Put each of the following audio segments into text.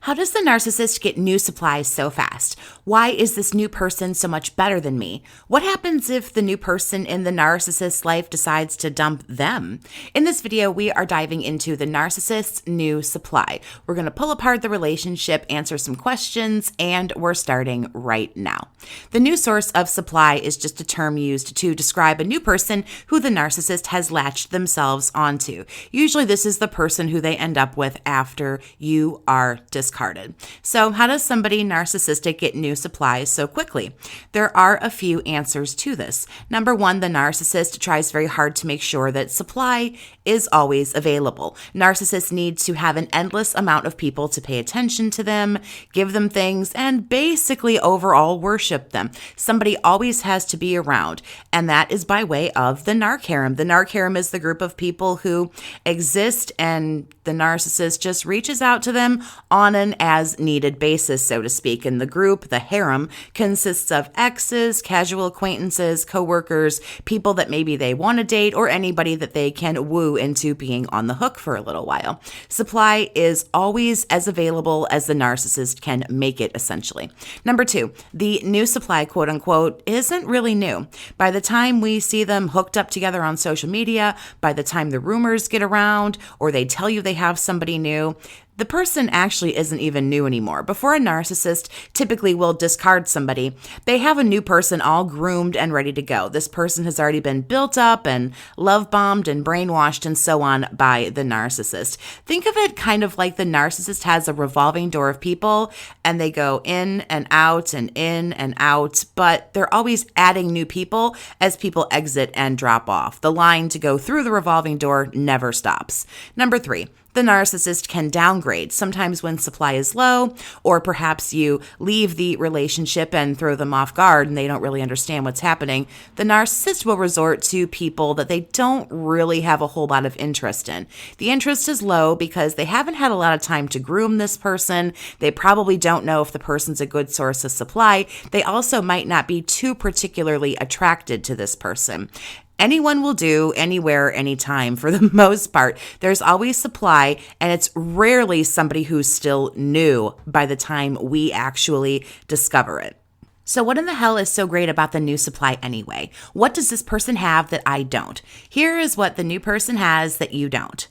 How does the narcissist get new supplies so fast? Why is this new person so much better than me? What happens if the new person in the narcissist's life decides to dump them? In this video, we are diving into the Narcissists New Supply. We're going to pull apart the relationship, answer some questions, and we're starting right now. The new source of supply is just a term used to describe a new person who the narcissist has latched themselves onto. Usually this is the person who they end up with after you are discarded. So how does somebody narcissistic get new supplies so quickly? There are a few answers to this. Number one, the narcissist tries very hard to make sure that supply is always available. Narcissists need to have an endless amount of people to pay attention to them, give them things, and basically overall worship them. Somebody always has to be around, and that is by way of the narc harem. The narc harem is the group of people who exist, and the narcissist just reaches out to them on an as-needed basis, so to speak. And the group, the harem, consists of exes, casual acquaintances, coworkers, people that maybe they want to date, or anybody that they can woo into being on the hook for a little while. Supply is always as available as the narcissist can make it, essentially. Number two, the new supply, quote unquote, isn't really new. By the time we see them hooked up together on social media, by the time the rumors get around, or they tell you they have somebody new, the person actually isn't even new anymore. Before a narcissist typically will discard somebody, they have a new person all groomed and ready to go. This person has already been built up and love-bombed and brainwashed and so on by the narcissist. Think of it kind of like the narcissist has a revolving door of people and they go in and out and in and out, but they're always adding new people as people exit and drop off. The line to go through the revolving door never stops. Number three, the narcissist can downgrade, sometimes when supply is low, or perhaps you leave the relationship and throw them off guard and they don't really understand what's happening. The narcissist will resort to people that they don't really have a whole lot of interest in. The interest is low because they haven't had a lot of time to groom this person. They probably don't know if the person's a good source of supply. They also might not be too particularly attracted to this person. Anyone will do, anywhere, anytime, for the most part. There's always supply, and it's rarely somebody who's still new by the time we actually discover it. So what in the hell is so great about the new supply anyway? What does this person have that I don't? Here is what the new person has that you don't.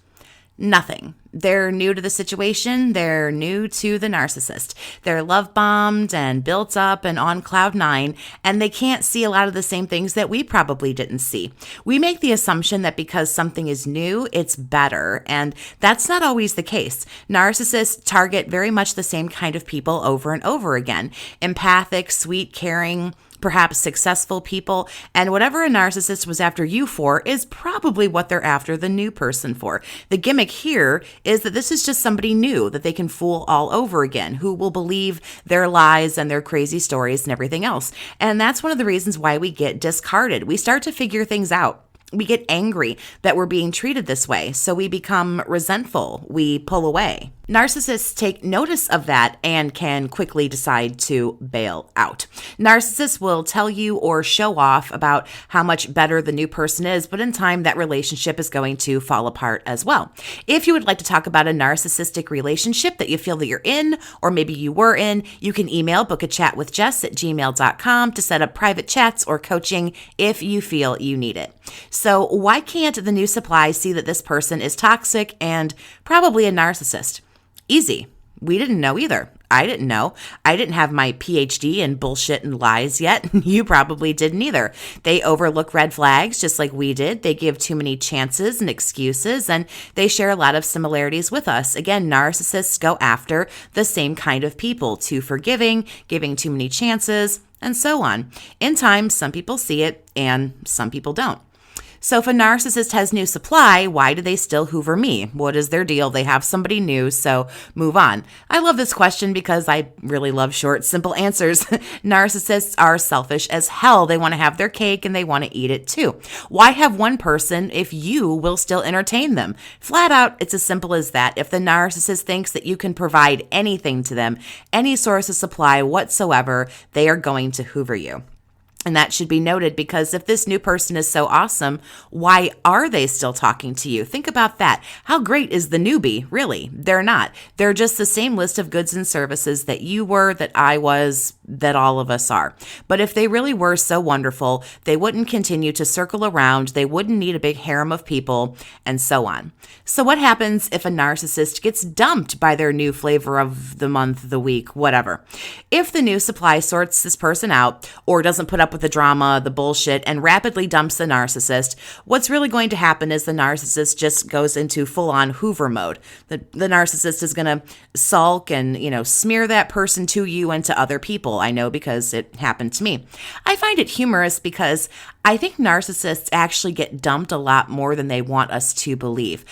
Nothing. They're new to the situation. They're new to the narcissist. They're love-bombed and built up and on cloud nine, and they can't see a lot of the same things that we probably didn't see. We make the assumption that because something is new, it's better, and that's not always the case. Narcissists target very much the same kind of people over and over again. Empathic, sweet, caring, perhaps successful people, and whatever a narcissist was after you for is probably what they're after the new person for. The gimmick here is that this is just somebody new that they can fool all over again, who will believe their lies and their crazy stories and everything else. And that's one of the reasons why we get discarded. We start to figure things out. We get angry that we're being treated this way, so we become resentful. We pull away. Narcissists take notice of that and can quickly decide to bail out. Narcissists will tell you or show off about how much better the new person is, but in time, that relationship is going to fall apart as well. If you would like to talk about a narcissistic relationship that you feel that you're in, or maybe you were in, you can email BookAChatWithJess@gmail.com to set up private chats or coaching if you feel you need it. So why can't the new supply see that this person is toxic and probably a narcissist? Easy. We didn't know either. I didn't know. I didn't have my PhD in bullshit and lies yet. You probably didn't either. They overlook red flags just like we did. They give too many chances and excuses, and they share a lot of similarities with us. Again, narcissists go after the same kind of people, too forgiving, giving too many chances, and so on. In time, some people see it and some people don't. So if a narcissist has new supply, why do they still hoover me? What is their deal? They have somebody new, so move on. I love this question because I really love short, simple answers. Narcissists are selfish as hell. They want to have their cake and they want to eat it too. Why have one person if you will still entertain them? Flat out, it's as simple as that. If the narcissist thinks that you can provide anything to them, any source of supply whatsoever, they are going to hoover you. And that should be noted, because if this new person is so awesome, why are they still talking to you? Think about that. How great is the newbie? Really, they're not. They're just the same list of goods and services that you were, that I was, that all of us are. But if they really were so wonderful, they wouldn't continue to circle around. They wouldn't need a big harem of people, and so on. So what happens if a narcissist gets dumped by their new flavor of the month, the week, whatever? If the new supply sorts this person out, or doesn't put up with the drama, the bullshit, and rapidly dumps the narcissist, what's really going to happen is the narcissist just goes into full-on Hoover mode. The narcissist is going to sulk and, smear that person to you and to other people. I know, because it happened to me. I find it humorous because I think narcissists actually get dumped a lot more than they want us to believe.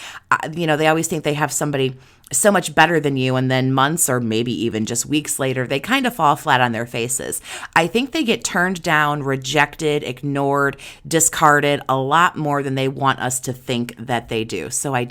They always think they have somebody so much better than you, and then months or maybe even just weeks later, they kind of fall flat on their faces. I think they get turned down, rejected, ignored, discarded a lot more than they want us to think that they do. So I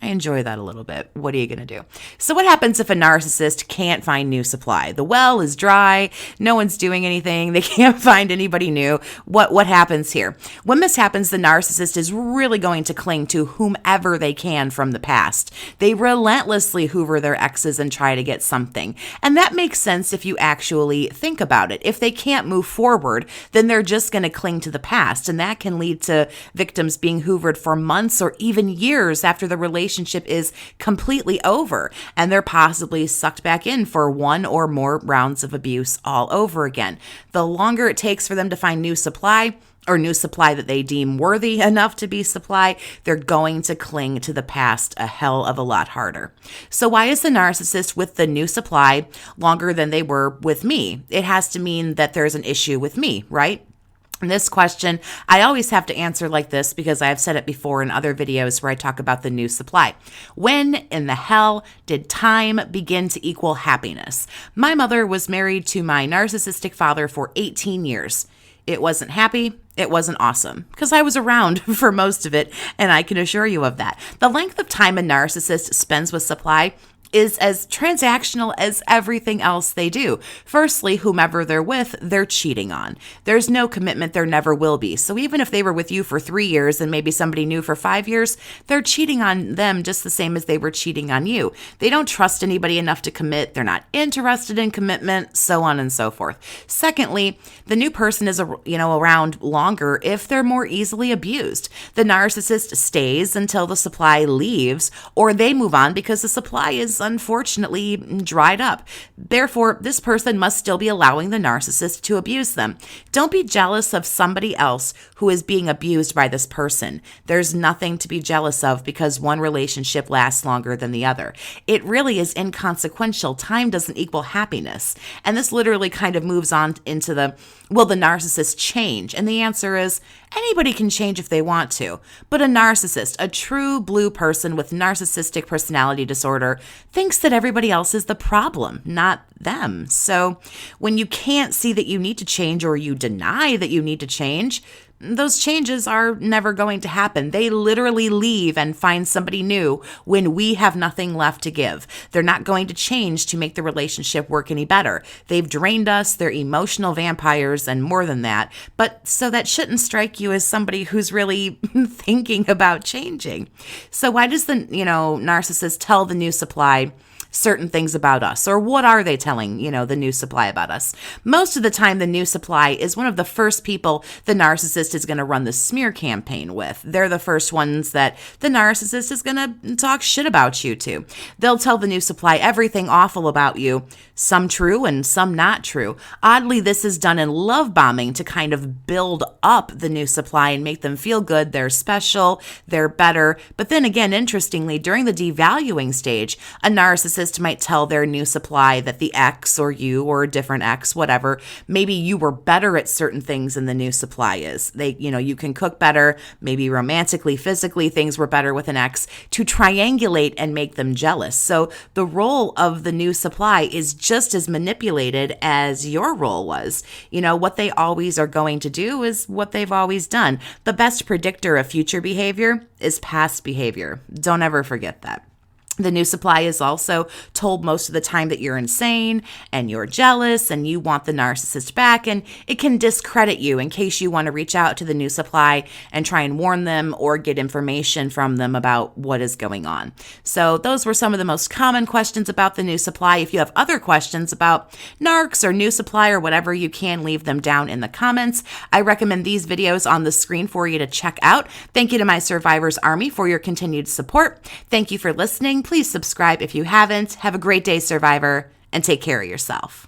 enjoy that a little bit. What are you going to do? So what happens if a narcissist can't find new supply? The well is dry. No one's doing anything. They can't find anybody new. What happens here? When this happens, the narcissist is really going to cling to whomever they can from the past. They relentlessly hoover their exes and try to get something. And that makes sense if you actually think about it. If they can't move forward, then they're just going to cling to the past. And that can lead to victims being hoovered for months or even years after the relationship is completely over, and they're possibly sucked back in for one or more rounds of abuse all over again. The longer it takes for them to find new supply, or new supply that they deem worthy enough to be supply, they're going to cling to the past a hell of a lot harder. So why is the narcissist with the new supply longer than they were with me? It has to mean that there's an issue with me, right? This question, I always have to answer like this because I've said it before in other videos where I talk about the new supply. When in the hell did time begin to equal happiness? My mother was married to my narcissistic father for 18 years. It wasn't happy. It wasn't awesome, because I was around for most of it, and I can assure you of that. The length of time a narcissist spends with supply is as transactional as everything else they do. Firstly, whomever they're with, they're cheating on. There's no commitment, there never will be. So even if they were with you for 3 years and maybe somebody new for 5 years, they're cheating on them just the same as they were cheating on you. They don't trust anybody enough to commit. They're not interested in commitment, so on and so forth. Secondly, the new person is around longer if they're more easily abused. The narcissist stays until the supply leaves, or they move on because the supply is unfortunately dried up. Therefore, this person must still be allowing the narcissist to abuse them. Don't be jealous of somebody else who is being abused by this person. There's nothing to be jealous of because one relationship lasts longer than the other. It really is inconsequential. Time doesn't equal happiness. And this literally kind of moves on into will the narcissist change? And the answer is anybody can change if they want to. But a narcissist, a true blue person with narcissistic personality disorder, thinks that everybody else is the problem, not them. So when you can't see that you need to change, or you deny that you need to change, those changes are never going to happen. They literally leave and find somebody new when we have nothing left to give. They're not going to change to make the relationship work any better. They've drained us. They're emotional vampires and more than that. But so that shouldn't strike you as somebody who's really thinking about changing. So why does the, narcissist tell the new supply certain things about us? Or what are they telling, the new supply about us? Most of the time, the new supply is one of the first people the narcissist is going to run the smear campaign with. They're the first ones that the narcissist is going to talk shit about you to. They'll tell the new supply everything awful about you, some true and some not true. Oddly, this is done in love bombing to kind of build up the new supply and make them feel good. They're special, they're better. But then again, interestingly, during the devaluing stage, a narcissist might tell their new supply that the ex, or you, or a different ex, whatever, maybe you were better at certain things than the new supply is. You can cook better, maybe romantically, physically, things were better with an ex, to triangulate and make them jealous. So the role of the new supply is just as manipulated as your role was. What they always are going to do is what they've always done. The best predictor of future behavior is past behavior. Don't ever forget that. The New Supply is also told most of the time that you're insane and you're jealous and you want the narcissist back, and it can discredit you in case you want to reach out to the New Supply and try and warn them or get information from them about what is going on. So those were some of the most common questions about the New Supply. If you have other questions about narcs or New Supply or whatever, you can leave them down in the comments. I recommend these videos on the screen for you to check out. Thank you to my Survivors Army for your continued support. Thank you for listening. Please subscribe if you haven't. Have a great day, Survivor, and take care of yourself.